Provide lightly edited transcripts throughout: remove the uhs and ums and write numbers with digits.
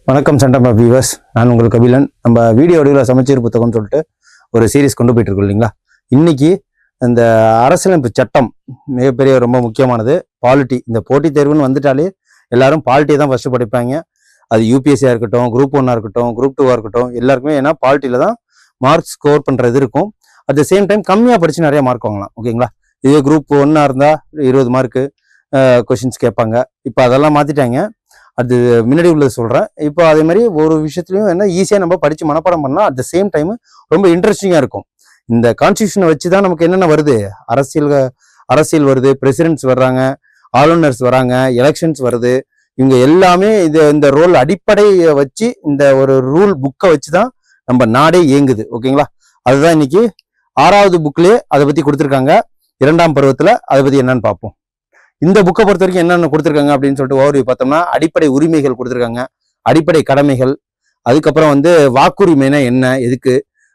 வணக்கம் சண்டமா வியூவர்ஸ், நான் உங்கள் கபிலன். நம்ம வீடியோ வடிவில் சமச்சீர் புத்தகம்னு சொல்லிட்டு ஒரு சீரீஸ் கொண்டு போயிட்டு இருக்கோம் இல்லைங்களா. இன்னைக்கு இந்த அரசியலமைப்பு சட்டம் மிகப்பெரிய ரொம்ப முக்கியமானது. பாலிட்டி, இந்த போட்டித் தேர்வுன்னு வந்துட்டாலே எல்லாரும் பாலிட்டியை தான் ஃபர்ஸ்ட் படிப்பாங்க. அது யூபிஎஸ்சியாக இருக்கட்டும், குரூப் 1 இருக்கட்டும், குரூப் 2 இருக்கட்டும், எல்லாருக்குமே ஏன்னா பாலிட்டியில தான் மார்க் ஸ்கோர் பண்ணுறது இருக்கும். அட் த சேம் டைம் கம்மியாக படித்து நிறைய மார்க் வாங்கலாம். ஓகேங்களா. இது குரூப் 1 இருந்தால் 20 மார்க்கு கொஷின்ஸ் கேட்பாங்க. இப்போ அதெல்லாம் மாற்றிட்டாங்க. அது முன்னாடி உள்ளது சொல்கிறேன். இப்போ அதே மாதிரி ஒரு விஷயத்துலையும் என்ன ஈஸியாக நம்ம படித்து மனப்பாடம் பண்ணலாம். அட் த சேம் டைம் ரொம்ப இன்ட்ரெஸ்டிங்காக இருக்கும். இந்த கான்ஸ்டியூஷனை வச்சு தான் நமக்கு என்னென்ன வருது, அரசியல் வருது, பிரசிடென்ட்ஸ் வர்றாங்க, ஆளுநர்ஸ் வராங்க, எலெக்ஷன்ஸ் வருது. இவங்க எல்லாமே இந்த ரோல் அடிப்படையை வச்சு இந்த ஒரு ரூல் புக்கை வச்சு தான் நம்ம நாடே இயங்குது. ஓகேங்களா. அதுதான் இன்னைக்கு 6வது புக்லேயே அதை பற்றி கொடுத்துருக்காங்க. 2ஆம் பருவத்தில் அதை பற்றி என்னன்னு பார்ப்போம். இந்த புக்கை பொறுத்த வரைக்கும் என்னென்ன கொடுத்துருக்காங்க அப்படின்னு சொல்லிட்டு ஓவர்வியூ பார்த்தோம்னா, அடிப்படை உரிமைகள் கொடுத்துருக்காங்க, அடிப்படை கடமைகள், அதுக்கப்புறம் வாக்குரிமைனா என்ன, எதுக்கு,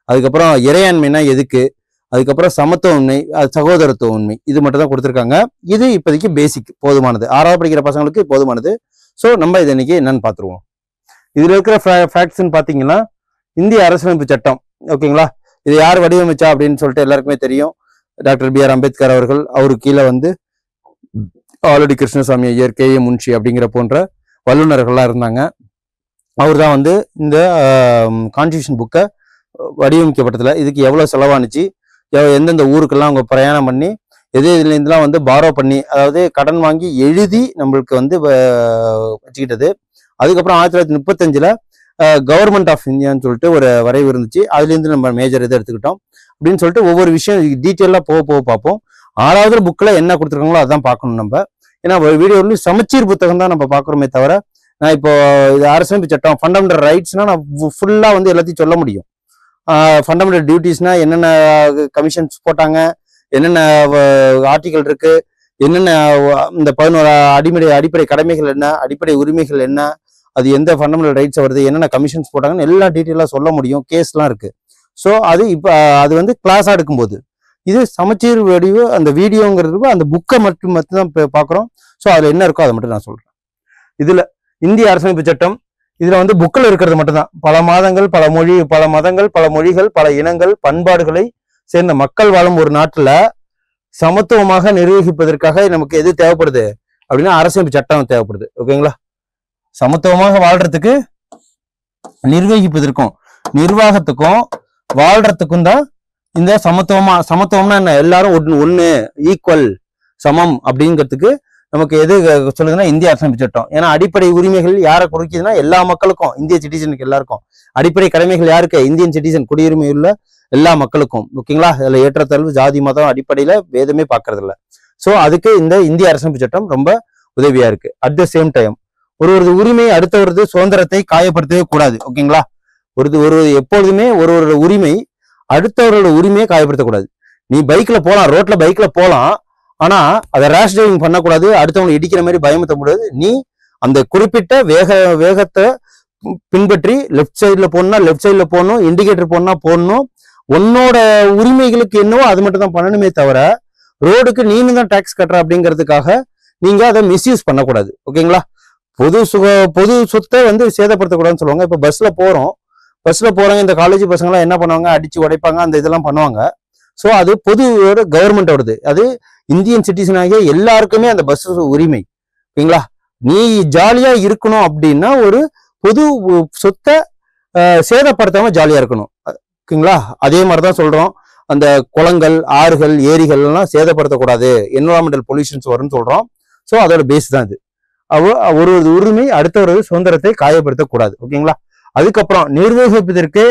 அதுக்கப்புறம் இறையாண்மைனா எதுக்கு, அதுக்கப்புறம் சமத்துவ உண்மை, சகோதரத்துவ உண்மை, இது மட்டும் தான் கொடுத்துருக்காங்க. இது இப்போதைக்கு பேசிக் போதுமானது, 6வது படிக்கிற பசங்களுக்கு போதுமானது. ஸோ நம்ம இது இன்னைக்கு என்னன்னு பார்த்துருவோம். இதில் இருக்கிற ஃபேக்ட்ஸ்ன்னு பார்த்தீங்கன்னா, இந்திய அரசியலமைப்பு சட்டம். ஓகேங்களா. இது யார் வடிவமைச்சா அப்படின்னு சொல்லிட்டு எல்லாருக்குமே தெரியும். Doctor B.R. அம்பேத்கர் அவர்கள். அவருக்கு கீழே ஆலடி கிருஷ்ணசாமி ஐயர், K.A. முன்ஷி அப்படிங்கிற போன்ற வல்லுநர்கள்லாம் இருந்தாங்க. அவர் தான் இந்த கான்ஸ்டியூஷன் புக்கை வடிவமைக்கப்பட்டதில் இதுக்கு எவ்வளோ செலவானுச்சு, எந்தெந்த ஊருக்கெல்லாம் அவங்க பிரயாணம் பண்ணி இதுலேருந்துலாம் பாரோ பண்ணி, அதாவது கடன் வாங்கி எழுதி நம்மளுக்கு வச்சுக்கிட்டது. அதுக்கப்புறம் 1935 கவர்மெண்ட் ஆஃப் இந்தியான்னு சொல்லிட்டு ஒரு வரைவு இருந்துச்சு. அதுலேருந்து நம்ம மேஜர் இதை எடுத்துக்கிட்டோம் அப்படின்னு சொல்லிட்டு ஒவ்வொரு விஷயம் டீட்டெயிலாக போக பார்ப்போம். 6வது புக்கில் என்ன கொடுத்துருக்காங்களோ அதான் பார்க்கணும் நம்ம. ஏன்னா வீடியோவில் சமச்சீர் புத்தகம் தான் நம்ம பார்க்குறோமே தவிர, நான் இப்போ இது அரசியலமைப்பு சட்டம் ஃபண்டமெண்டல் ரைட்ஸ்னா நான் ஃபுல்லாக எல்லாத்தையும் சொல்ல முடியும். ஃபண்டமெண்டல் டியூட்டிஸ்னா என்னென்ன கமிஷன்ஸ் போட்டாங்க, என்னென்ன ஆர்டிகல் இருக்கு, என்னென்ன இந்த 11 அடிப்படை கடமைகள் என்ன, அடிப்படை உரிமைகள் என்ன, அது எந்த ஃபண்டமெண்டல் ரைட்ஸ் வருது, என்னென்ன கமிஷன்ஸ் போட்டாங்கன்னு எல்லா டீட்டெயிலாக சொல்ல முடியும். கேஸ்லாம் இருக்கு. ஸோ இப்போ அது கிளாஸாக எடுக்கும்போது, இது சமச்சீர் வடிவு அந்த வீடியோங்கிறது அந்த புக்கை மட்டும் தான் பார்க்குறோம். ஸோ அதில் என்ன இருக்கோ அதை மட்டும் நான் சொல்கிறேன். இதில் இந்திய அரசியலமைப்பு சட்டம் இதில் புக்கில் இருக்கிறது மட்டும்தான். பல மதங்கள், பல மொழிகள், பல இனங்கள், பண்பாடுகளை சேர்ந்த மக்கள் வாழும் ஒரு நாட்டில் சமத்துவமாக நிர்வகிப்பதற்காக நமக்கு எது தேவைப்படுது அப்படின்னா அரசியலமைப்பு சட்டம் தேவைப்படுது. ஓகேங்களா. சமத்துவமாக வாழ்றதுக்கு, நிர்வாகத்துக்கும் வாழ்றதுக்கும் தான் இந்த சமத்துவம்னா என்ன, எல்லாரும் ஒண்ணு ஈக்குவல், சமம் அப்படிங்கிறதுக்கு நமக்கு எது சொல்லுதுன்னா இந்திய அரசியலமைப்பு சட்டம். ஏன்னா அடிப்படை உரிமைகள் யாரை குறிக்குதுன்னா எல்லா மக்களுக்கும், இந்திய சிட்டிசனுக்கு எல்லாருக்கும். அடிப்படை கடமைகள் யாருக்கு, இந்தியன் சிட்டிசன், குடியுரிமை உள்ள எல்லா மக்களுக்கும். ஓகேங்களா. அதுல ஏற்றத்தாழ்வு, ஜாதி, மதம் அடிப்படையில வேதமே பார்க்கறது இல்லை. ஸோ அதுக்கு இந்த இந்திய அரசியலமைப்பு சட்டம் ரொம்ப உதவியா இருக்கு. அட் த சேம் டைம் ஒரு உரிமை அடுத்தவரது சுதந்திரத்தை காயப்படுத்தவே கூடாது. ஓகேங்களா. எப்பொழுதுமே ஒரு உரிமை அடுத்தவரோட உரிமையை காயப்படுத்தக்கூடாது. நீ ரோட்ல பைக்ல போலாம், ஆனா அதை ரேஷ் டிரைவிங் பண்ணக்கூடாது, அடுத்தவங்களை இடிக்கிற மாதிரி பயமுறுத்த முடியாது. நீ அந்த குறிப்பிட்ட வேகத்தை பின்பற்றி லெஃப்ட் சைட்ல போனா லெஃப்ட் சைட்ல போகணும், இண்டிகேட்டர் போடணும். உன்னோட உரிமைகளுக்கு என்னவோ அது மட்டும் தான் பண்ணணுமே தவிர, ரோடுக்கு நீங்க தான் டாக்ஸ் கட்டுற அப்படிங்கிறதுக்காக நீங்க அதை மிஸ்யூஸ் பண்ணக்கூடாது. ஓகேங்களா. பொது சொத்தை சேதப்படுத்தக்கூடாதுன்னு சொல்லுவாங்க. இப்ப பஸ்ல போறவங்க, இந்த காலேஜ் பசங்களாம் என்ன பண்ணுவாங்க, அடிச்சு உடைப்பாங்க, அந்த இதெல்லாம் பண்ணுவாங்க. ஸோ அது பொதுவோட கவர்மெண்டோடது. அது இந்தியன் சிட்டிசன் ஆகிய எல்லாருக்குமே அந்த பஸ் உரிமை. ஓகேங்களா. நீ ஜாலியா இருக்கணும் அப்படின்னா ஒரு பொது சொத்தை சேதப்படுத்தாம ஜாலியா இருக்கணும். ஓகேங்களா. அதே மாதிரிதான் சொல்றோம், அந்த குளங்கள், ஆறுகள், ஏரிகள் எல்லாம் சேதப்படுத்தக்கூடாது, என்விரான்மெண்டல் பொல்யூஷன்ஸ் வரும்னு சொல்றோம். ஸோ அதோட பேஸ் தான் இது. ஒரு உரிமை அடுத்தவரது சுதந்திரத்தை காயப்படுத்தக்கூடாது. ஓகேங்களா. அதுக்கப்புறம் நிர்வகிப்பதற்கு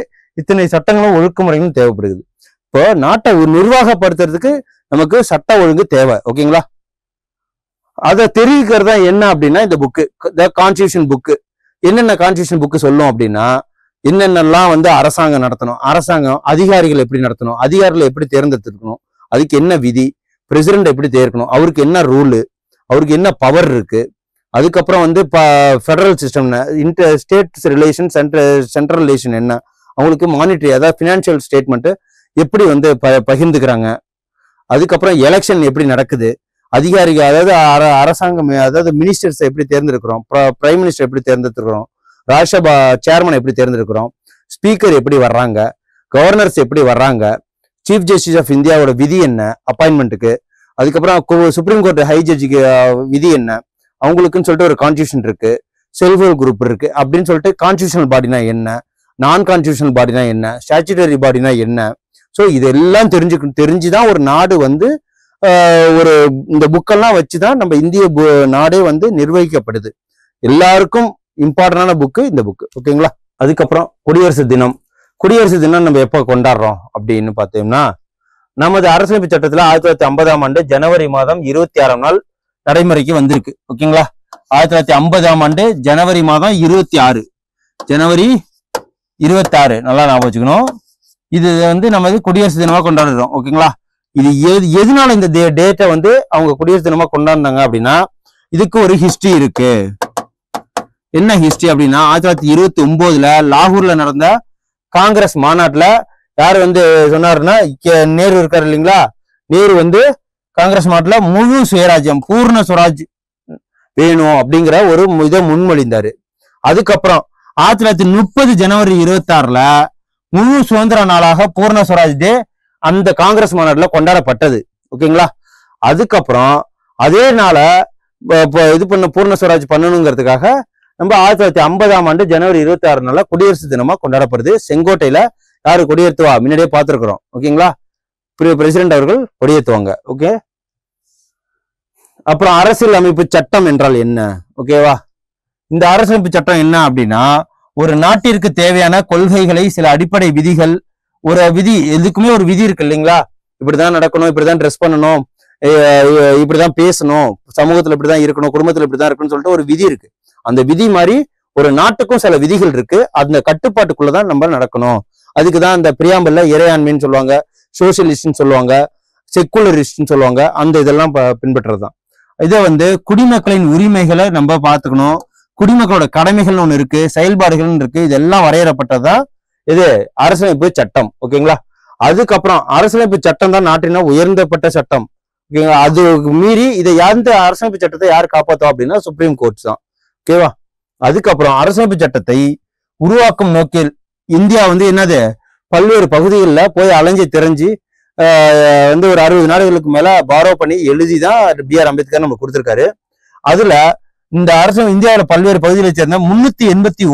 இத்தனை சட்டங்களும் ஒழுங்குமுறைகளும் தேவைப்படுது. இப்போ நாட்டை நிர்வாகப்படுத்துறதுக்கு நமக்கு சட்ட ஒழுங்கு தேவை. ஓகேங்களா. அதை தெரிவிக்கிறதா என்ன அப்படின்னா இந்த புக்கு, த கான்ஸ்டியூஷன் புக்கு. என்னென்ன கான்ஸ்டியூஷன் புக்கு சொல்லும் அப்படின்னா, என்னென்னலாம் அரசாங்கம் நடத்தணும், அரசாங்கம் அதிகாரிகள் எப்படி நடத்தணும், அதிகாரிகளை எப்படி தேர்ந்தெடுத்துக்கணும், அதுக்கு என்ன விதி, பிரசிடென்ட் எப்படி தேர்க்கணும், அவருக்கு என்ன ரூலு, அவருக்கு என்ன பவர் இருக்கு, அதுக்கப்புறம் federal system, state relation, central relation என்ன, அவங்களுக்கு மானிட்டரி, அதாவது ஃபினான்ஷியல் ஸ்டேட்மெண்ட் எப்படி பகிர்ந்துக்கிறாங்க, அதுக்கப்புறம் எலெக்ஷன் எப்படி நடக்குது, அதிகாரிகள் அதாவது அரசாங்கம் அதாவது மினிஸ்டர்ஸ் எப்படி தேர்ந்தெடுக்கிறோம், பிரைம் மினிஸ்டர் எப்படி தேர்ந்தெடுக்கிறோம், ராஜ்யசபா சேர்மன் எப்படி தேர்ந்தெடுக்கிறோம், ஸ்பீக்கர் எப்படி வர்றாங்க, கவர்னர்ஸ் எப்படி வர்றாங்க, சீஃப் ஜஸ்டிஸ் ஆஃப் இந்தியாவோட விதி என்ன அப்பாயின்மெண்ட்டுக்கு, அதுக்கப்புறம் சுப்ரீம் கோர்ட் ஹை ஜட்ஜுக்கு விதி என்ன, அவங்களுக்குன்னு சொல்லிட்டு ஒரு கான்ஸ்டியூஷன் இருக்கு, செல்ஃப் ஹெல்ப் குரூப் இருக்கு அப்படின்னு சொல்லிட்டு கான்ஸ்டியூஷனல் பாடினா என்ன, நான் கான்ஸ்டியூஷனல் பாடினா என்ன, ஸ்டாச்சுட்டரி பாடினா என்ன. ஸோ இதெல்லாம் தெரிஞ்சுதான் ஒரு நாடு வந்து ஒரு இந்த புக்கெல்லாம் வச்சுதான் நம்ம இந்திய நாடே வந்து நிர்வகிக்கப்படுது. எல்லாருக்கும் இம்பார்ட்டன்டான புக்கு இந்த புக்கு. ஓகேங்களா. அதுக்கப்புறம் குடியரசு தினம். குடியரசு தினம் நம்ம எப்போ கொண்டாடுறோம் அப்படின்னு பார்த்தோம்னா, நமது அரசியலமைப்பு சட்டத்துல 1950 ஜனவரி மாதம் 26 நாள் நடைமுறைக்கு வந்திருக்கு. ஓகேங்களா. 1950 ஜனவரி மாதம் 26 ஜனவரி 26 நல்லா ஞாபகம் வச்சுக்கணும். இது வந்து நம்ம குடியரசு தினமா கொண்டாடுறோம். ஓகேங்களா. இது எதனால இந்த டேட்டை வந்து அவங்க குடியரசு தினமா கொண்டாடினாங்க அப்படின்னா, இதுக்கு ஒரு ஹிஸ்டரி இருக்கு. என்ன ஹிஸ்டரி அப்படின்னா, 1929 லாகூர்ல நடந்த காங்கிரஸ் மாநாட்டுல யாரு வந்து சொன்னாருன்னா, நேரு இருக்காரு இல்லைங்களா, நேரு வந்து காங்கிரஸ் மாநாட்டுல முழு சுயராஜ்யம் பூர்ண சுவராஜ் வேணும் அப்படிங்கிற ஒரு இதை முன்மொழிந்தாரு. அதுக்கப்புறம் 1930 ஜனவரி 26 முழு சுதந்திர நாளாக பூர்ண சுவராஜ் டே அந்த காங்கிரஸ் மாநாட்டுல கொண்டாடப்பட்டது. ஓகேங்களா. அதுக்கப்புறம் அதே நாள இது பண்ண பூர்ண சுவராஜ் பண்ணணுங்கிறதுக்காக நம்ம 1950 ஜனவரி 26 குடியரசு தினமா கொண்டாடப்படுது. செங்கோட்டையில யாரு கொடியேற்றுவா முன்னாடியே பார்த்திருக்கிறோம். ஓகேங்களா. பிரசிடென்ட் அவர்கள் கொடியேற்றுவாங்க. ஓகே. அப்புறம் அரசியல் அமைப்பு சட்டம் என்றால் என்ன? ஓகேவா. இந்த அரசியலமைப்பு சட்டம் என்ன அப்படின்னா, ஒரு நாட்டிற்கு தேவையான கொள்கைகளை, சில அடிப்படை விதிகள், ஒரு விதி எதுக்குமே ஒரு விதி இருக்கு இல்லைங்களா, இப்படிதான் நடக்கணும், இப்படிதான் ட்ரெஸ் பண்ணணும், இப்படிதான் பேசணும், சமூகத்துல இப்படிதான் இருக்கணும், குடும்பத்துல இப்படிதான் இருக்கணும்னு சொல்லிட்டு ஒரு விதி இருக்கு. அந்த விதி மாதிரி ஒரு நாட்டுக்கும் சில விதிகள் இருக்கு. அந்த கட்டுப்பாட்டுக்குள்ளதான் நம்ம நடக்கணும். அதுக்குதான் இந்த பிரியாம்பல்ல இறையாண்மைன்னு சொல்லுவாங்க, சோசியலிஸ்ட்னு சொல்லுவாங்க, செக்குலரிஸ்ட்னு சொல்லுவாங்க. அந்த இதெல்லாம் பின்பற்றதுதான். இதை வந்து குடிமக்களின் உரிமைகளை நம்ம பார்த்துக்கணும். குடிமக்களோட கடமைகள்னு ஒண்ணு இருக்கு, செயல்பாடுகள்னு இருக்கு. இதெல்லாம் வரையறப்பட்டதான் இது அரசியலமைப்பு சட்டம். ஓகேங்களா. அதுக்கப்புறம் அரசியலமைப்பு சட்டம் தான் நாட்டின உயர்ந்தப்பட்ட சட்டம். ஓகேங்களா. அது மீறி இதை எந்த அரசியலமைப்பு சட்டத்தை யார் காப்பாத்தோம் அப்படின்னா சுப்ரீம் கோர்ட் தான். ஓகேவா. அதுக்கப்புறம் அரசியலமைப்பு சட்டத்தை உருவாக்கும் நோக்கில் இந்தியா வந்து என்னது பல்வேறு பகுதிகளில் போய் அலைஞ்சு திரைஞ்சு வந்து ஒரு 60 நாடுகளுக்கு மேல பாரோ பண்ணி எழுதிதான் BR அம்பேத்கர் நம்ம கொடுத்திருக்காரு. அதுல இந்த அரசு இந்தியாவில பல்வேறு பகுதிகளை சேர்ந்த 389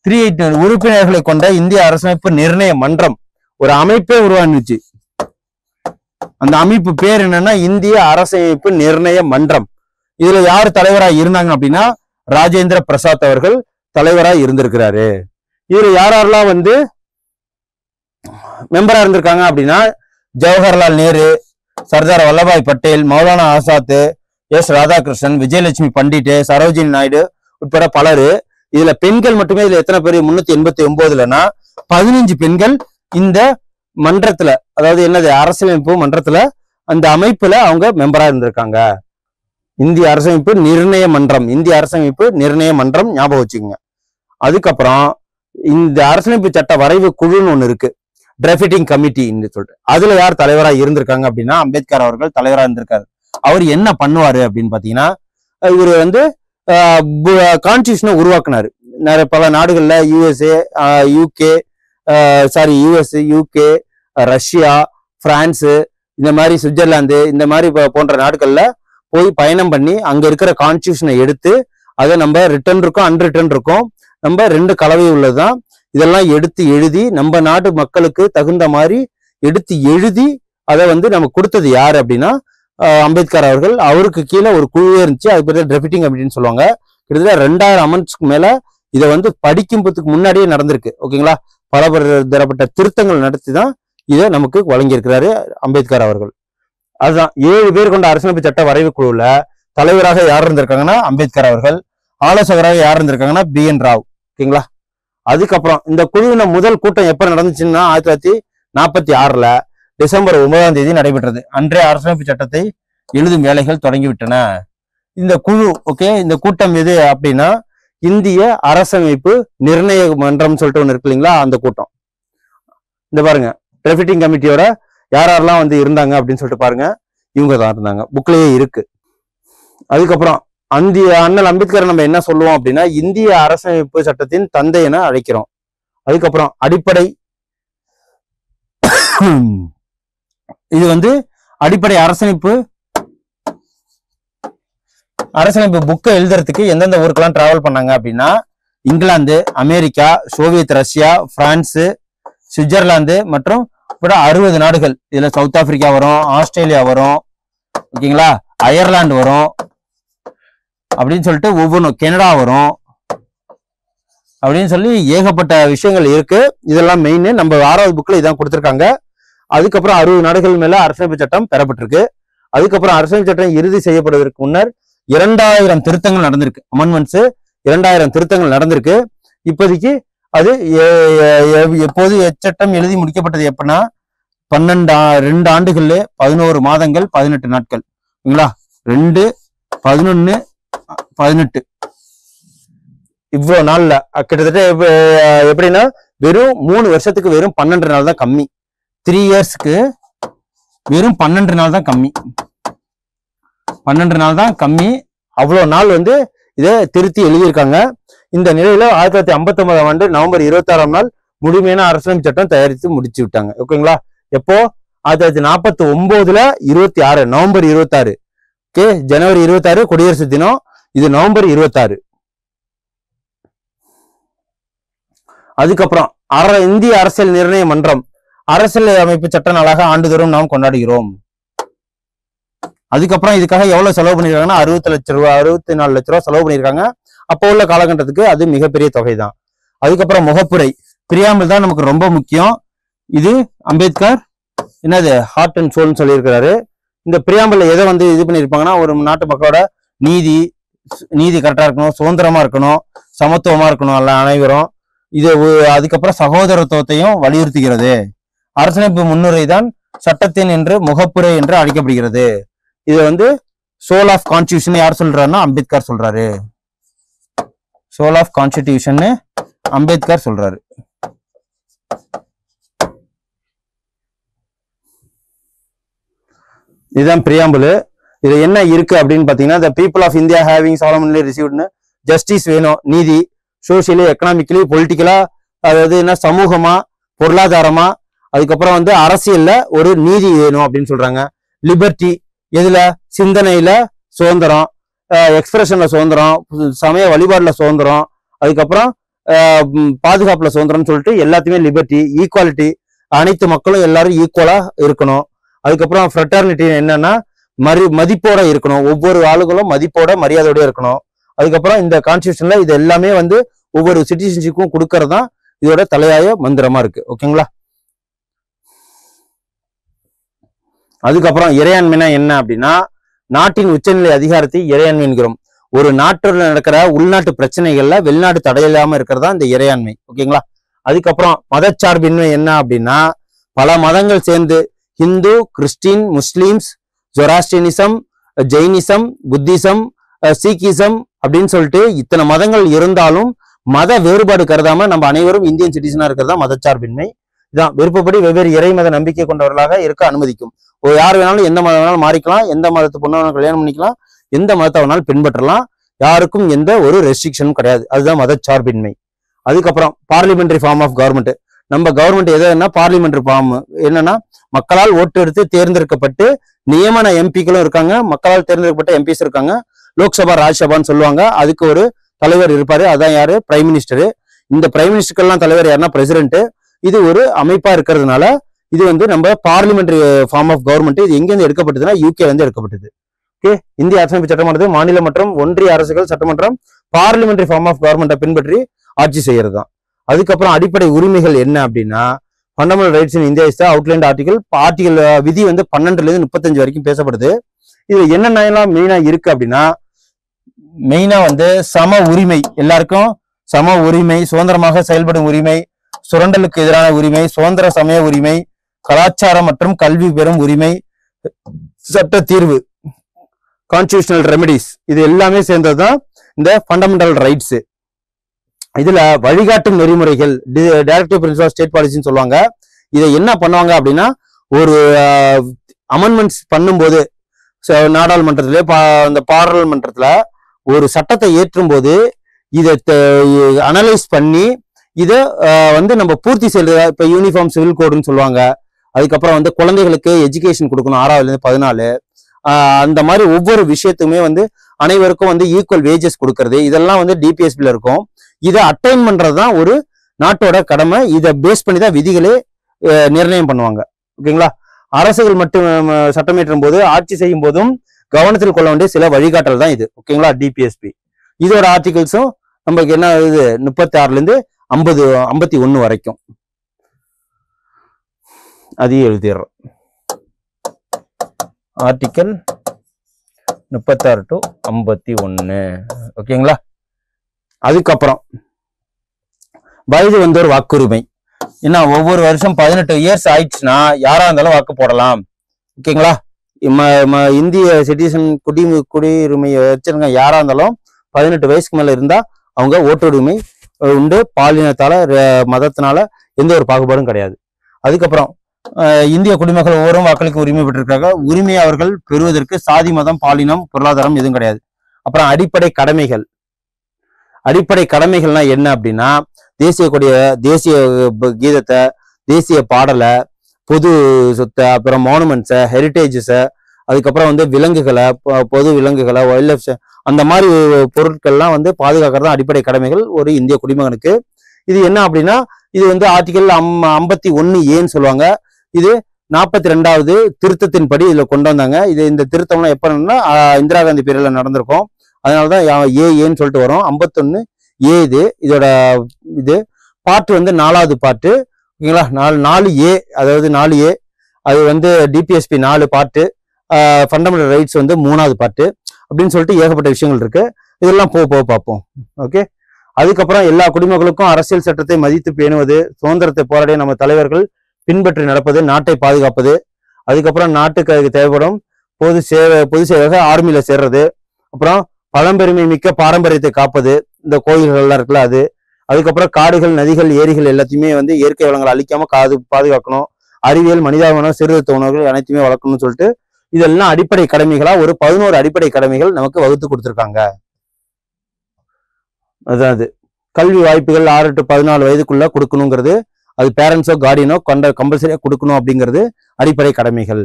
389 உறுப்பினர்களை கொண்ட இந்திய அரசமைப்பு நிர்ணய மன்றம் ஒரு அமைப்பே உருவானுச்சு. அந்த அமைப்பு பேர் என்னன்னா இந்திய அரசமைப்பு நிர்ணய மன்றம். இதுல யாரு தலைவராக இருந்தாங்க அப்படின்னா ராஜேந்திர பிரசாத் அவர்கள் தலைவராக இருந்திருக்கிறாரு. இதுல யாரெல்லாம் வந்து மெம்பரா இருந்திருக்காங்க அப்படின்னா ஜவஹர்லால் நேரு, சர்தார் வல்லபாய் பட்டேல், மௌலானா ஆசாத், எஸ் ராதாகிருஷ்ணன், விஜயலட்சுமி பண்டிட், சரோஜினி நாயுடு உட்பட பலரு. இதுல பெண்கள் மட்டுமே இதுல எத்தனை பேர் 389லன்னா 15 பெண்கள் இந்த மன்றத்துல, அதாவது என்னது அரசியலமைப்பு மன்றத்துல, அந்த அமைப்புல அவங்க மெம்பரா இருந்திருக்காங்க. இந்திய அரசமைப்பு நிர்ணய மன்றம், இந்திய அரசமைப்பு நிர்ணய மன்றம் ஞாபகம் வச்சுக்கோங்க. அதுக்கப்புறம் இந்த அரசமைப்பு சட்ட வரைவு குழுன்னு ஒண்ணு இருக்கு, டிராஃப்டிங் கமிட்டின்னு சொல்லிட்டு. அதுல யார் தலைவராக இருந்திருக்காங்க அப்படின்னா அம்பேத்கர் அவர்கள் தலைவராக இருந்திருக்காரு. அவர் என்ன பண்ணுவாரு அப்படின்னு பாத்தீங்கன்னா, இவர் வந்து கான்ஸ்டியூஷனை உருவாக்குனாரு. நிறைய பல நாடுகள்ல யூஎஸ்ஏ, யூகே, ரஷ்யா, பிரான்ஸ், இந்த மாதிரி சுவிட்சர்லாந்து, இந்த மாதிரி போன்ற நாடுகள்ல போய் பயணம் பண்ணி அங்க இருக்கிற கான்ஸ்டியூஷனை எடுத்து அதை நம்ம ரிட்டர்ன் இருக்கும் அன்ரிட்டர்ன் இருக்கும், நம்ம 2 கலவை உள்ளதுதான். இதெல்லாம் எடுத்து எழுதி நம்ம நாட்டு மக்களுக்கு தகுந்த மாதிரி எடுத்து எழுதி அதை வந்து நம்ம கொடுத்தது யாரு அப்படின்னா அம்பேத்கர் அவர்கள். அவருக்கு கீழே ஒரு குழுவே இருந்துச்சு, அது பேர் டிராஃப்டிங் அப்படின்னு சொல்லுவாங்க. கிட்டத்தட்ட 2000 அமெண்ட்ஸ்க்கு மேல இதை வந்து படிக்கும்போதுக்கு முன்னாடியே நடந்திருக்கு. ஓகேங்களா. பல தரப்பட்ட திருத்தங்கள் நடத்தி தான் இதை நமக்கு வழங்கியிருக்கிறாரு அம்பேத்கர் அவர்கள். அதுதான் 7 பேர் கொண்ட அரசியலமைப்பு சட்ட வரைவு குழுல தலைவராக யார் இருந்திருக்காங்கன்னா அம்பேத்கர் அவர்கள், ஆலோசகராக யார் இருந்திருக்காங்கன்னா BN ராவ். ஓகேங்களா. அதுக்கப்புறம் இந்த குழுவின முதல் கூட்டம் எப்ப நடந்துச்சுன்னா 1946 டிசம்பர் 9 நடைபெற்றது. அன்றைய அரசியலமைப்பு சட்டத்தை எழுதும் வேலைகள் தொடங்கிவிட்டன. இந்த குழு ஓகே, இந்த கூட்டம் எது அப்படின்னா இந்திய அரசமைப்பு நிர்ணய மன்றம் சொல்லிட்டு ஒண்ணு இருக்கு இல்லைங்களா, அந்த கூட்டம். இந்த பாருங்க டிராஃப்டிங் கமிட்டியோட யாரெல்லாம் வந்து இருந்தாங்க அப்படின்னு சொல்லிட்டு பாருங்க, இவங்க தான் இருந்தாங்க, புக்லயே இருக்கு. அதுக்கப்புறம் அந்த அண்ணல் அம்பேத்கரை நம்ம என்ன சொல்லுவோம் அப்படின்னா இந்திய அரசமைப்பு சட்டத்தின் தந்தை என அழைக்கிறோம். அதுக்கப்புறம் அடிப்படை இது வந்து அடிப்படை அரசமைப்பு புக்கை எழுதுறதுக்கு எந்தெந்த ஊருக்கெல்லாம் டிராவல் பண்ணாங்க அப்படின்னா England, America, Soviet Russia, France, Switzerland மற்றும் 60 நாடுகள். இதுல சவுத் ஆப்பிரிக்கா வரும், ஆஸ்திரேலியா வரும், ஓகேங்களா, அயர்லாந்து வரும் அப்படின்னு சொல்லிட்டு ஒவ்வொன்றும், கனடா வரும் அப்படின்னு சொல்லி ஏகப்பட்ட விஷயங்கள் இருக்கு. இதெல்லாம் மெயின். நம்ம 6வது புக்ல இதான் கொடுத்துருக்காங்க. அதுக்கப்புறம் 60 நாடுகள் மேல அரசமைப்பு சட்டம் பெறப்பட்டிருக்கு. அதுக்கப்புறம் அரசமைப்பு சட்டம் இறுதி செய்யப்படுவதற்கு முன்னர் 2000 திருத்தங்கள் நடந்திருக்கு. அமெண்ட்மெண்ட்ஸ் 2000 திருத்தங்கள் நடந்திருக்கு. இப்போதைக்கு அது எப்போது எச்சட்டம் எழுதி முடிக்கப்பட்டது எப்படின்னா 2 ஆண்டுகள்ல 11 மாதங்கள் 18 நாட்கள். ஓகேங்களா, 2, 11, 18 இவ்வளவு நாள்ல கிட்டத்தட்ட எப்படின்னா வெறும் 3 வருஷத்துக்கு வெறும் 12 நாள் தான் கம்மி. 3 இயர்ஸ்க்கு வெறும் 12 நாள் தான் கம்மி. 12 நாள் தான் கம்மி. அவ்வளவு நாள் வந்து இதை திருத்தி எழுதியிருக்காங்க. இந்த நிலையில 1959ஆம் ஆண்டு நவம்பர் 26ஆம் நாள் முழுமையான அரசியலமைப்பு சட்டம் தயாரித்து முடிச்சு விட்டாங்க. ஓகேங்களா, எப்போ 1949ல 26 நவம்பர் 26. ஓகே, ஜனவரி 26 குடியரசு தினம். இது நவம்பர் 26. அதுக்கப்புறம் இந்திய அரசியல் நிர்ணய மன்றம் அரசியல் அமைப்பு சட்ட நாளாக ஆண்டுதோறும் நாம் கொண்டாடுகிறோம். அதுக்கப்புறம் இதுக்காக எவ்வளவு செலவு பண்ணிருக்காங்கன்னா 60 லட்சம் ரூபாய் 64 லட்சம் ரூபாய் செலவு பண்ணிருக்காங்க. அப்போ உள்ள காலகட்டத்துக்கு அது மிகப்பெரிய தொகை தான். அதுக்கப்புறம் முகப்புரை பிரியாம்பிள் தான் நமக்கு ரொம்ப முக்கியம். இது அம்பேத்கர் என்னது ஹார்ட் அண்ட் சோல்னு சொல்லியிருக்கிறாரு. இந்த பிரியாம்பிள் எதை வந்து இது பண்ணியிருப்பாங்கன்னா ஒரு நாட்டு மக்களோட நீதி கரெக்டா இருக்கணும், சுதந்திரமா இருக்கணும், சமத்துவமா இருக்கணும் எல்லாம் அனைவரும். இது அதுக்கப்புறம் சகோதரத்துவத்தையும் வலியுறுத்துகிறது. அரசியலமைப்பு முன்னுரை தான் சட்டத்தின் என்று முகப்புரை என்று அழைக்கப்படுகிறது. இது வந்து சோல் ஆஃப் கான்ஸ்டிடியூஷன் யார் சொல்றாருன்னா அம்பேத்கர் சொல்றாரு. சோல் ஆஃப் கான்ஸ்டிடியூஷன் அம்பேத்கர் சொல்றாரு. இதுதான் பிரியாம்பிள். இது என்ன இருக்கு அப்படின்னு பாத்தீங்கன்னா the people of India having solemnly received justice வேணும், நீதி, சோசியலி, எக்கனாமிக்கலி, பொலிட்டிக்கலா, அதாவது என்ன சமூகமா, பொருளாதாரமா, அதுக்கப்புறம் வந்து அரசியல்ல ஒரு நீதி வேணும் அப்படின்னு சொல்றாங்க. லிபர்ட்டி எதுல சிந்தனையில சுதந்திரம், எக்ஸ்பிரஷன்ல சுதந்திரம், சமய வழிபாடுல சுதந்திரம், அதுக்கப்புறம் பாதுகாப்புல சுதந்திரம்னு சொல்லிட்டு எல்லாத்தையுமே லிபர்ட்டி. ஈக்குவாலிட்டி அனைத்து மக்களும் எல்லாரும் ஈக்குவலா இருக்கணும். அதுக்கப்புறம் ஃப்ரெட்டர்னிட்டி என்னன்னா மதிப்போட இருக்கணும், ஒவ்வொரு ஆளுகளும் மதிப்போட மரியாதையோட இருக்கணும். அதுக்கப்புறம் இந்த கான்ஸ்டிடியூஷன்ல இது எல்லாமே வந்து ஒவ்வொரு சிட்டிசன்ஷிப்பும் கொடுக்கறது தான் இதோட தலையாய மந்திரமா இருக்கு. ஓகேங்களா, அதுக்கப்புறம் இறையாண்மைனா என்ன அப்படின்னா நாட்டின் உச்சநிலை அதிகாரத்தை இறையாண்மை என்கிறோம். ஒரு நாட்டில் நடக்கிற உள்நாட்டு பிரச்சனைகள்ல வெளிநாட்டு தடையில்லாம இருக்கிறதா இந்த இறையாண்மை. ஓகேங்களா, அதுக்கப்புறம் மதச்சார்பின்மை என்ன அப்படின்னா பல மதங்கள் சேர்ந்து Hindu, Christian, Muslims, Zoroastrianism, Jainism, Buddhism, Sikhism அப்படின்னு சொல்லிட்டு இத்தனை மதங்கள் இருந்தாலும் மத வேறுபாடு கருதாம நம்ம அனைவரும் இந்தியன் சிட்டிசனா இருக்கிறதா மதச்சார்பின்மை. இதான் விருப்பப்படி வெவ்வேறு இறை மத நம்பிக்கை கொண்டவர்களாக இருக்க அனுமதிக்கும். யார் வேணாலும் எந்த மதம் வேணாலும் மாறிக்கலாம், எந்த மதத்தை பொண்ணு வேணாலும் கல்யாணம் பண்ணிக்கலாம், எந்த மதத்தை வேணாலும் பின்பற்றலாம், யாருக்கும் எந்த ஒரு ரெஸ்ட்ரிக்ஷனும் கிடையாது. அதுதான் மதச்சார்பின்மை. அதுக்கப்புறம் பார்லிமெண்டரி ஃபார்ம் ஆஃப் கவர்மெண்ட். நம்ம கவர்மெண்ட் எதுனா பார்லிமெண்டரி ஃபார்ம் என்னன்னா மக்களால் ஓட்டு எடுத்து தேர்ந்தெடுக்கப்பட்டு நியமன எம்பிக்களும் இருக்காங்க, மக்களால் தேர்ந்தெடுக்கப்பட்ட எம்பிஸ் இருக்காங்க, லோக்சபா ராஜ்யசபான்னு சொல்லுவாங்க. அதுக்கு ஒரு தலைவர் இருப்பாரு, அதான் யாரு பிரைம் மினிஸ்டரு. இந்த பிரைம் மினிஸ்டருக்கெல்லாம் தலைவர் யாருன்னா பிரசிடென்ட். இது ஒரு அமைப்பா இருக்கிறதுனால இது வந்து நம்ம பார்லிமெண்டரி ஃபார்ம் ஆஃப் கவர்மெண்ட். இது எங்கிருந்து எடுக்கப்பட்டதுன்னா யூகேல இருந்து எடுக்கப்பட்டது. ஓகே, இந்திய அரசமைப்பு சட்டமானது மாநில மற்றும் ஒன்றிய அரசுகள் சட்டமன்றம் பார்லிமெண்டரி ஃபார்ம் ஆஃப் கவர்மெண்ட்டை பின்பற்றி ஆட்சி செய்யறது தான். அதுக்கப்புறம் அடிப்படை உரிமைகள் என்ன அப்படின்னா fundamental rights in India is the outline article விதி வந்து 12ல இருந்து 35 வரைக்கும் பேசப்படுது. இது என்னென்னலாம் மெயினா இருக்கு அப்படின்னா மெயினா வந்து சம உரிமை, எல்லாருக்கும் சம உரிமை, சுதந்திரமாக செயல்படும் உரிமை, சுரண்டலுக்கு எதிரான உரிமை, சுதந்திர சமய உரிமை, கலாச்சாரம் மற்றும் கல்வி பெறும் உரிமை, சட்ட தீர்வு, கான்ஸ்டிடியூஷனல் ரெமெடிஸ், இது எல்லாமே சேர்ந்ததுதான் இந்த ஃபண்டமெண்டல் ரைட்ஸ். இதுல வழிகாட்டும் நெறிமுறைகள், டைரக்டிவ் பிரின்சிபல் ஆஃப் ஸ்டேட் பாலிசின்னு சொல்லுவாங்க. இதை என்ன பண்ணுவாங்க அப்படின்னா ஒரு அமெண்ட்மெண்ட்ஸ் பண்ணும்போது நாடாளுமன்றத்திலே அந்த பாராளுமன்றத்துல ஒரு சட்டத்தை ஏற்றும் போது இதை அனலைஸ் பண்ணி இதை வந்து நம்ம பூர்த்தி செய்யறதா. இப்ப யூனிஃபார்ம் சிவில் கோடுன்னு சொல்லுவாங்க. அதுக்கப்புறம் வந்து குழந்தைகளுக்கு எஜுகேஷன் கொடுக்கணும் 6வதுல இருந்து 14. அந்த மாதிரி ஒவ்வொரு விஷயத்துக்குமே வந்து அனைவருக்கும் வந்து ஈக்குவல் வேஜஸ் கொடுக்கறது, இதெல்லாம் வந்து டிபிஎஸ்பில இருக்கும். இதை அட்டைன் பண்றதுதான் ஒரு நாட்டோட கடமை. இதை பேஸ் பண்ணி தான் விதிகளே நிர்ணயம் பண்ணுவாங்க. ஓகேங்களா? அரசுகள் மட்டும் சட்டமேற்றும் போது, ஆட்சி செய்யும் போதும் கவனத்தில் கொள்ள வேண்டிய சில வழிகாட்டல் தான் இது. ஓகேங்களா? டிபிஎஸ்பி இதோட ஆர்டிகல்ஸும் நமக்கு என்ன இது 36ல இருந்து 51 வரைக்கும் அதையும் எழுதிடுறோம். Article 36 to 51. ஓகேங்களா? அதுக்கப்புறம் வயது வந்தோர் வாக்குரிமை. ஏன்னா ஒவ்வொரு வருஷம் 18 இயர்ஸ் ஆயிடுச்சுன்னா யாரா இருந்தாலும் வாக்கு போடலாம். ஓகேங்களா? இந்திய சிட்டிசன் குடியுரிமை வச்சிருங்க யாரா இருந்தாலும் 18 வயசுக்கு மேல இருந்தா அவங்க ஓட்டுரிமை உண்டு. பாலினத்தால மதத்தினால எந்த ஒரு பாகுபாடும் கிடையாது. அதுக்கப்புறம் இந்திய குடிமக்கள் ஒவ்வொருவரும் வாக்களிக்க உரிமை பெற்றிருக்காங்க. உரிமையை அவர்கள் பெறுவதற்கு சாதி, மதம், பாலினம், பொருளாதாரம் எதுவும் கிடையாது. அப்புறம் அடிப்படை கடமைகள். அடிப்படை கடமைகள்னா என்ன அப்படின்னா, தேசிய கொடிய, தேசிய கீதத்தை, தேசிய பாடலை, பொது சொத்தை, அப்புறம் மானுமெண்ட்ஸை, ஹெரிட்டேஜஸை, அதுக்கப்புறம் வந்து விலங்குகளை, பொது விலங்குகளை, வைல்ட் லைஃப், அந்த மாதிரி பொருட்கள்லாம் வந்து பாதுகாக்கிறது தான் அடிப்படை கடமைகள் ஒரு இந்திய குடிமகனுக்கு. இது என்ன அப்படின்னா, இது வந்து ஆர்டிகல் 51A சொல்லுவாங்க. இது 42வது திருத்தத்தின்படி இதுல கொண்டு வந்தாங்க. இந்த திருத்தம்லாம் எப்ப இந்திரா காந்தி பீரியட்ல நடந்திருக்கும். அதனாலதான் ஏன்னு சொல்லிட்டு வரும். 51A இதோட இது பார்ட் வந்து 4வது பார்ட்டு. ஓகேங்களா? 4A, அதாவது 4A அது வந்து டிபிஎஸ்பி 4 பார்ட்டு, ஃபண்டமெண்டல் ரைட்ஸ் வந்து 3வது பார்ட்டு அப்படின்னு சொல்லிட்டு ஏகப்பட்ட விஷயங்கள் இருக்கு. இதெல்லாம் போக பார்ப்போம். ஓகே. அதுக்கப்புறம் எல்லா குடிமக்களுக்கும் அரசியல் சட்டத்தை மதித்து பேணுவது, சுதந்திரத்தை போராடிய நம்ம தலைவர்கள் பின்பற்றி நடப்பது, நாட்டை பாதுகாப்பது. அதுக்கப்புறம் நாட்டுக்கு தேவைப்படும் பொது சேவையாக ஆர்மியில சேர்றது. அப்புறம் பழம்பெருமை மிக்க பாரம்பரியத்தை காப்பது, இந்த கோயில்கள்லாம் இருக்குல்ல அது. அதுக்கப்புறம் காடுகள், நதிகள், ஏரிகள் எல்லாத்தையுமே வந்து இயற்கை வளங்களை அழிக்காம பாதுகாக்கணும். அறிவியல், மனிதாபனம், சீர்திருத்த உணவுகள் அனைத்துமே வளர்க்கணும்னு சொல்லிட்டு இதெல்லாம் அடிப்படை கடமைகளா ஒரு 11 அடிப்படை கடமைகள் நமக்கு வகுத்து கொடுத்துருக்காங்க. அதாவது கல்வி வாய்ப்புகள் 6 to 14 வயதுக்குள்ள கொடுக்கணுங்கிறது, அது பேரண்ட்ஸோ கார்டியனோ கம்பல்சரியா கொடுக்கணும் அப்படிங்கிறது அடிப்படை கடமைகள்.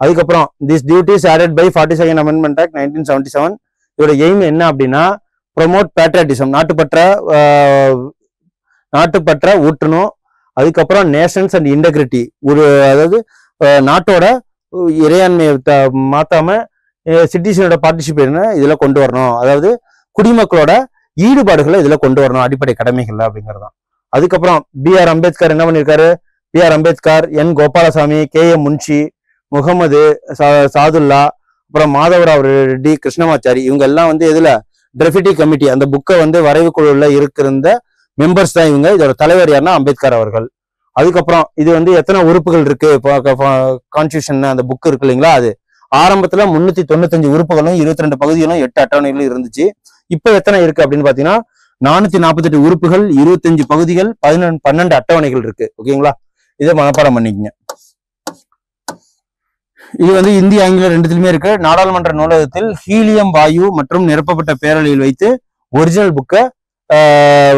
அதுக்கப்புறம் this duties added by 42nd amendment act 1977. இதோட எய்ம் என்ன அப்படின்னா, ப்ரொமோட் பேட்ரியாட்டிசம், நாட்டுப்பற்ற ஊட்டணும். அதுக்கப்புறம் நேஷன்ஸ் அண்ட் இன்டெகிரிட்டி, அதாவது நாட்டோட இறையாண்மையை மாத்தாம சிட்டிசனோட பார்ட்டிசிபேஷனை இதுல கொண்டு வரணும். அதாவது குடிமக்களோட ஈடுபாடுகளை இதுல கொண்டு வரணும், அடிப்படை கடமைகள் அப்படிங்கிறது தான். அதுக்கப்புறம் B.R. அம்பேத்கர் என்ன பண்ணியிருக்காரு? B.R. Ambedkar, N. Gopalaswamy, K.M. Munshi, Mohammed Sadullah, அப்புறம் மாதவராவ் ரெட்டி, கிருஷ்ணமாச்சாரி, இவங்க எல்லாம் வந்து இதுல டிராஃப்டி கமிட்டி, அந்த புக்கை வந்து வரைவு குழுல இருக்கிற மெம்பர்ஸ் தான் இவங்க. இதோட தலைவர் யாருன்னா அம்பேத்கர் அவர்கள். அதுக்கப்புறம் இது வந்து எத்தனை உறுப்புகள் இருக்கு, கான்ஸ்டியூஷன் அந்த புக் இருக்கு இல்லைங்களா, அது ஆரம்பத்துல 395 உறுப்புகளும் 22 பகுதிகளும் 8 அட்டவணைகளும் இருந்துச்சு. இப்ப எத்தனை இருக்கு அப்படின்னு பாத்தீங்கன்னா 448 உறுப்புகள், 25 பகுதிகள், 12 அட்டவணைகள் இருக்கு. ஓகேங்களா? இதை மனப்பாடம் பண்ணிக்கங்க. இது வந்து இந்திய, ஆங்கிலம் ரெண்டுத்திலுமே இருக்கு. நாடாளுமன்ற நூலகத்தில் ஹீலியம் வாயு மற்றும் நிரப்பப்பட்ட பேரலையில் வைத்து ஒரிஜினல் புக்கை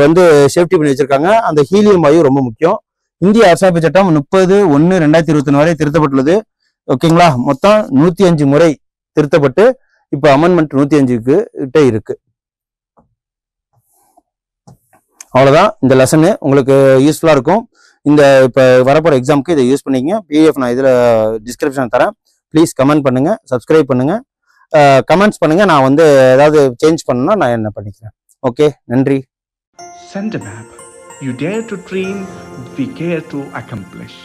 வந்து சேஃப்டி பண்ணி வச்சிருக்காங்க. அந்த ஹீலியம் வாயு ரொம்ப முக்கியம். இந்திய அரசமைப்பு சட்டம் 30/1/2021 வரை திருத்தப்பட்டுள்ளது. ஓகேங்களா? மொத்தம் 105 முறை திருத்தப்பட்டு இப்ப அமெண்ட்மெண்ட் 105க்கு கிட்ட இருக்கு. அவ்வளவுதான். இந்த லெசனு உங்களுக்கு யூஸ்ஃபுல்லா இருக்கும். இந்த இப்ப வரப்போற எக்ஸாமுக்கு இதை யூஸ் பண்ணிக்கங்க. PDF நான் இதுல டிஸ்கிரிப்ஷன் தரேன். ப்ளீஸ் கமெண்ட் பண்ணுங்க, சப்ஸ்கிரைப் பண்ணுங்க, கமெண்ட்ஸ் பண்ணுங்க. நான் வந்து ஏதாவது சேஞ்ச் பண்ணணும்னா நான் என்ன பண்ணிக்கிறேன். ஓகே, நன்றி. Send a map. You dare to dream, we care to accomplish.